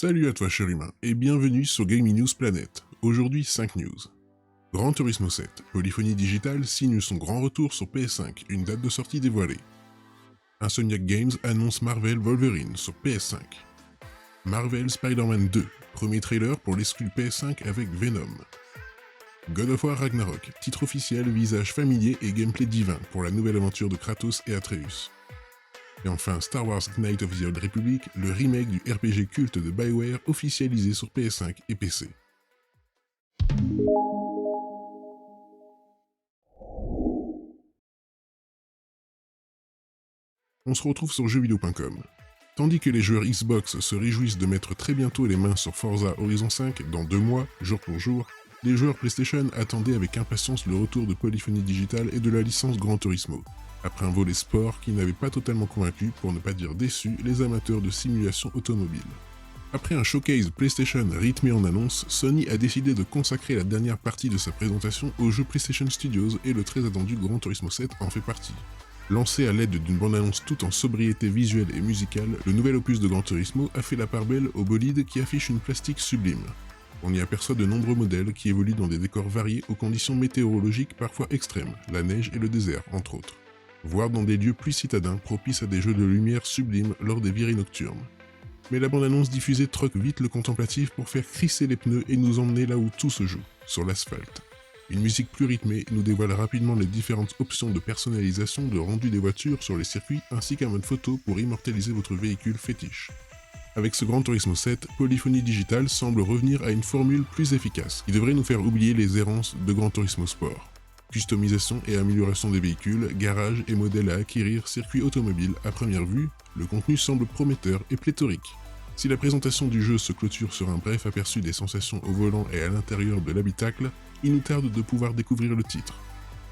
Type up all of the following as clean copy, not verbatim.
Salut à toi cher humain, et bienvenue sur Gaming News Planet. Aujourd'hui 5 news. Gran Turismo 7, Polyphony Digital signe son grand retour sur PS5, une date de sortie dévoilée. Insomniac Games annonce Marvel Wolverine sur PS5. Marvel Spider-Man 2, premier trailer pour l'exclu PS5 avec Venom. God of War Ragnarok, titre officiel, visage familier et gameplay divin pour la nouvelle aventure de Kratos et Atreus. Et enfin Star Wars Knights of the Old Republic, le remake du RPG culte de BioWare officialisé sur PS5 et PC. On se retrouve sur jeuxvideo.com. Tandis que les joueurs Xbox se réjouissent de mettre très bientôt les mains sur Forza Horizon 5 dans 2 mois, jour pour jour, les joueurs PlayStation attendaient avec impatience le retour de Polyphony Digital et de la licence Gran Turismo, après un volet sport qui n'avait pas totalement convaincu, pour ne pas dire déçu, les amateurs de simulation automobile. Après un showcase PlayStation rythmé en annonces, Sony a décidé de consacrer la dernière partie de sa présentation aux jeux PlayStation Studios et le très attendu Gran Turismo 7 en fait partie. Lancé à l'aide d'une bande-annonce tout en sobriété visuelle et musicale, le nouvel opus de Gran Turismo a fait la part belle au bolide qui affiche une plastique sublime. On y aperçoit de nombreux modèles qui évoluent dans des décors variés aux conditions météorologiques parfois extrêmes, la neige et le désert entre autres, voire dans des lieux plus citadins propices à des jeux de lumière sublimes lors des virées nocturnes. Mais la bande-annonce diffusée troque vite le contemplatif pour faire crisser les pneus et nous emmener là où tout se joue, sur l'asphalte. Une musique plus rythmée nous dévoile rapidement les différentes options de personnalisation de rendu des voitures sur les circuits ainsi qu'un mode photo pour immortaliser votre véhicule fétiche. Avec ce Gran Turismo 7, Polyphony Digital semble revenir à une formule plus efficace qui devrait nous faire oublier les errances de Gran Turismo Sport. Customisation et amélioration des véhicules, garages et modèles à acquérir, circuits automobiles à première vue, le contenu semble prometteur et pléthorique. Si la présentation du jeu se clôture sur un bref aperçu des sensations au volant et à l'intérieur de l'habitacle, il nous tarde de pouvoir découvrir le titre.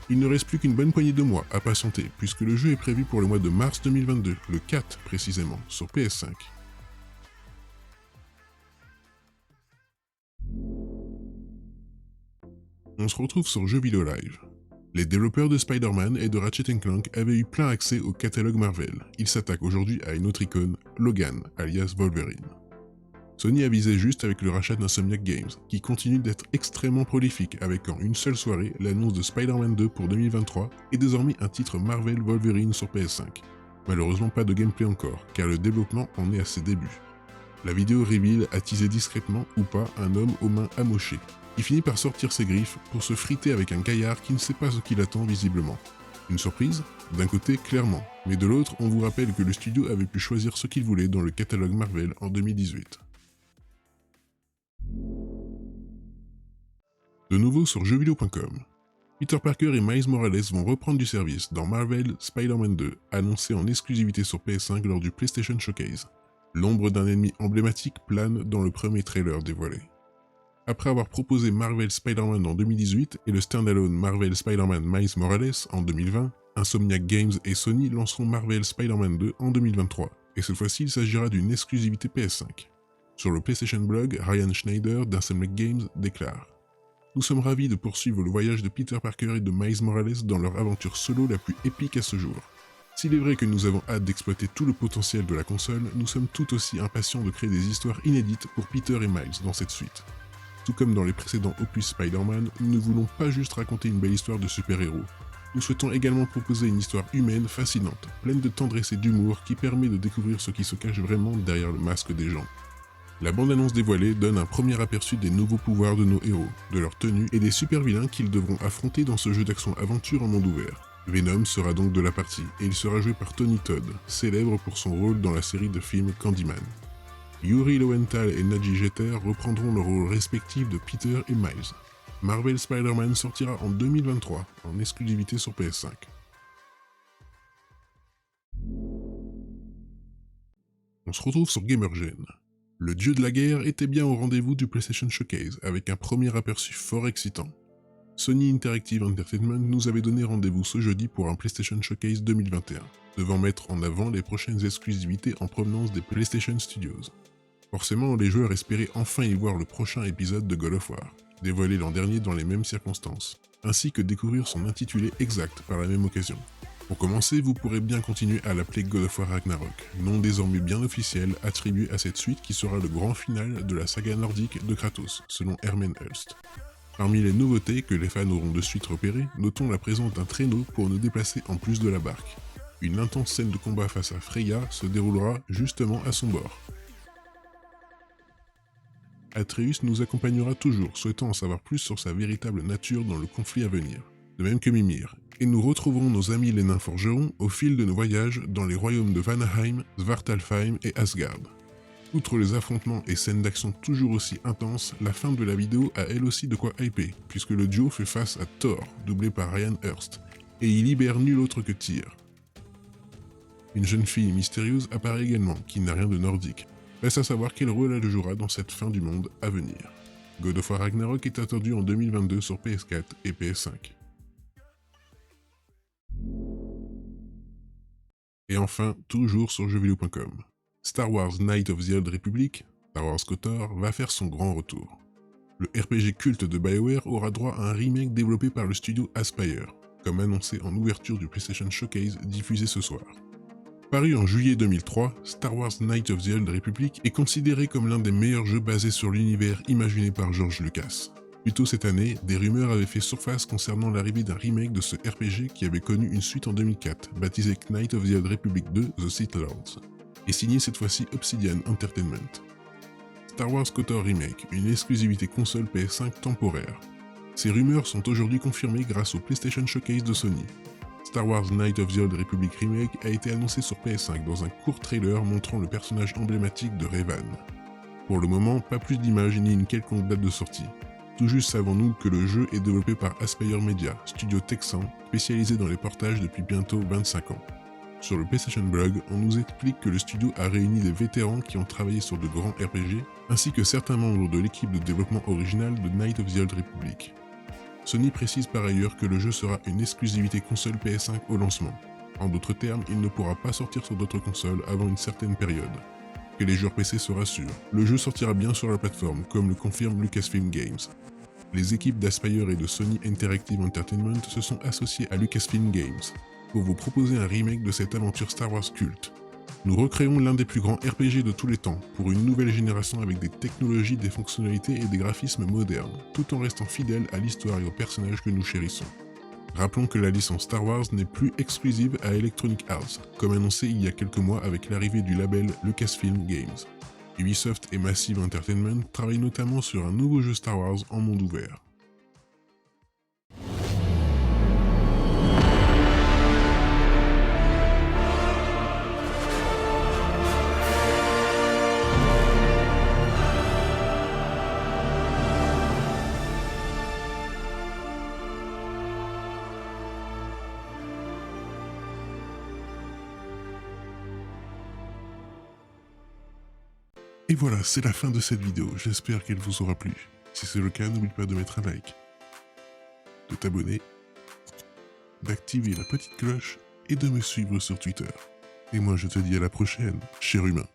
Il ne reste plus qu'une bonne poignée de mois à patienter puisque le jeu est prévu pour le mois de mars 2022, le 4 précisément, sur PS5. On se retrouve sur Jeux Vidéo Live. Les développeurs de Spider-Man et de Ratchet & Clank avaient eu plein accès au catalogue Marvel. Ils s'attaquent aujourd'hui à une autre icône, Logan, alias Wolverine. Sony avisait juste avec le rachat d'Insomniac Games, qui continue d'être extrêmement prolifique avec en une seule soirée l'annonce de Spider-Man 2 pour 2023 et désormais un titre Marvel Wolverine sur PS5. Malheureusement pas de gameplay encore, car le développement en est à ses débuts. La vidéo reveal a teasé discrètement ou pas un homme aux mains amochées. Il finit par sortir ses griffes pour se friter avec un gaillard qui ne sait pas ce qu'il attend visiblement. Une surprise? D'un côté, clairement, mais de l'autre, on vous rappelle que le studio avait pu choisir ce qu'il voulait dans le catalogue Marvel en 2018. De nouveau sur jeuxvideo.com. Peter Parker et Miles Morales vont reprendre du service dans Marvel Spider-Man 2, annoncé en exclusivité sur PS5 lors du PlayStation Showcase. L'ombre d'un ennemi emblématique plane dans le premier trailer dévoilé. Après avoir proposé Marvel Spider-Man en 2018 et le standalone Marvel Spider-Man Miles Morales en 2020, Insomniac Games et Sony lanceront Marvel Spider-Man 2 en 2023, et cette fois-ci il s'agira d'une exclusivité PS5. Sur le PlayStation Blog, Ryan Schneider d'Insomniac Games déclare « Nous sommes ravis de poursuivre le voyage de Peter Parker et de Miles Morales dans leur aventure solo la plus épique à ce jour. S'il est vrai que nous avons hâte d'exploiter tout le potentiel de la console, nous sommes tout aussi impatients de créer des histoires inédites pour Peter et Miles dans cette suite. Tout comme dans les précédents opus Spider-Man, nous ne voulons pas juste raconter une belle histoire de super-héros. Nous souhaitons également proposer une histoire humaine, fascinante, pleine de tendresse et d'humour qui permet de découvrir ce qui se cache vraiment derrière le masque des gens. » La bande-annonce dévoilée donne un premier aperçu des nouveaux pouvoirs de nos héros, de leur tenue et des super-vilains qu'ils devront affronter dans ce jeu d'action-aventure en monde ouvert. Venom sera donc de la partie, et il sera joué par Tony Todd, célèbre pour son rôle dans la série de films Candyman. Yuri Lowenthal et Nadji Jeter reprendront leurs rôles respectifs de Peter et Miles. Marvel Spider-Man sortira en 2023, en exclusivité sur PS5. On se retrouve sur GamerGen. Le dieu de la guerre était bien au rendez-vous du PlayStation Showcase, avec un premier aperçu fort excitant. Sony Interactive Entertainment nous avait donné rendez-vous ce jeudi pour un PlayStation Showcase 2021, devant mettre en avant les prochaines exclusivités en provenance des PlayStation Studios. Forcément, les joueurs espéraient enfin y voir le prochain épisode de God of War, dévoilé l'an dernier dans les mêmes circonstances, ainsi que découvrir son intitulé exact par la même occasion. Pour commencer, vous pourrez bien continuer à l'appeler God of War Ragnarok, nom désormais bien officiel attribué à cette suite qui sera le grand final de la saga nordique de Kratos, selon Hermen Hulst. Parmi les nouveautés que les fans auront de suite repérées, notons la présence d'un traîneau pour nous déplacer en plus de la barque. Une intense scène de combat face à Freya se déroulera justement à son bord. Atreus nous accompagnera toujours, souhaitant en savoir plus sur sa véritable nature dans le conflit à venir, de même que Mimir, et nous retrouverons nos amis les nains forgerons au fil de nos voyages dans les royaumes de Vanaheim, Svartalfheim et Asgard. Outre les affrontements et scènes d'action toujours aussi intenses, la fin de la vidéo a elle aussi de quoi hyper, puisque le duo fait face à Thor, doublé par Ryan Hurst, et il libère nul autre que Tyr. Une jeune fille mystérieuse apparaît également, qui n'a rien de nordique. Reste à savoir quel rôle elle jouera dans cette fin du monde à venir. God of War Ragnarok est attendu en 2022 sur PS4 et PS5. Et enfin, toujours sur jeuxvideo.com. Star Wars Knights of the Old Republic, Star Wars KOTOR, va faire son grand retour. Le RPG culte de BioWare aura droit à un remake développé par le studio Aspyr, comme annoncé en ouverture du PlayStation Showcase diffusé ce soir. Paru en juillet 2003, Star Wars Knights of the Old Republic est considéré comme l'un des meilleurs jeux basés sur l'univers imaginé par George Lucas. Plus tôt cette année, des rumeurs avaient fait surface concernant l'arrivée d'un remake de ce RPG qui avait connu une suite en 2004, baptisé Knights of the Old Republic 2 The Sith Lords, et signé cette fois-ci Obsidian Entertainment. Star Wars KOTOR Remake, une exclusivité console PS5 temporaire. Ces rumeurs sont aujourd'hui confirmées grâce au PlayStation Showcase de Sony. Star Wars Knights of the Old Republic Remake a été annoncé sur PS5 dans un court trailer montrant le personnage emblématique de Revan. Pour le moment, pas plus d'images ni une quelconque date de sortie. Tout juste savons-nous que le jeu est développé par Aspyr Media, studio texan spécialisé dans les portages depuis bientôt 25 ans. Sur le PlayStation Blog, on nous explique que le studio a réuni des vétérans qui ont travaillé sur de grands RPG, ainsi que certains membres de l'équipe de développement originale de Knights of the Old Republic. Sony précise par ailleurs que le jeu sera une exclusivité console PS5 au lancement. En d'autres termes, il ne pourra pas sortir sur d'autres consoles avant une certaine période. Que les joueurs PC se rassurent, le jeu sortira bien sur la plateforme, comme le confirme Lucasfilm Games. Les équipes d'Aspyr et de Sony Interactive Entertainment se sont associées à Lucasfilm Games pour vous proposer un remake de cette aventure Star Wars culte. Nous recréons l'un des plus grands RPG de tous les temps, pour une nouvelle génération avec des technologies, des fonctionnalités et des graphismes modernes, tout en restant fidèle à l'histoire et aux personnages que nous chérissons. Rappelons que la licence Star Wars n'est plus exclusive à Electronic Arts, comme annoncé il y a quelques mois avec l'arrivée du label Lucasfilm Games. Ubisoft et Massive Entertainment travaillent notamment sur un nouveau jeu Star Wars en monde ouvert. Et voilà, c'est la fin de cette vidéo, j'espère qu'elle vous aura plu. Si c'est le cas, n'oublie pas de mettre un like, de t'abonner, d'activer la petite cloche et de me suivre sur Twitter. Et moi je te dis à la prochaine, cher humain.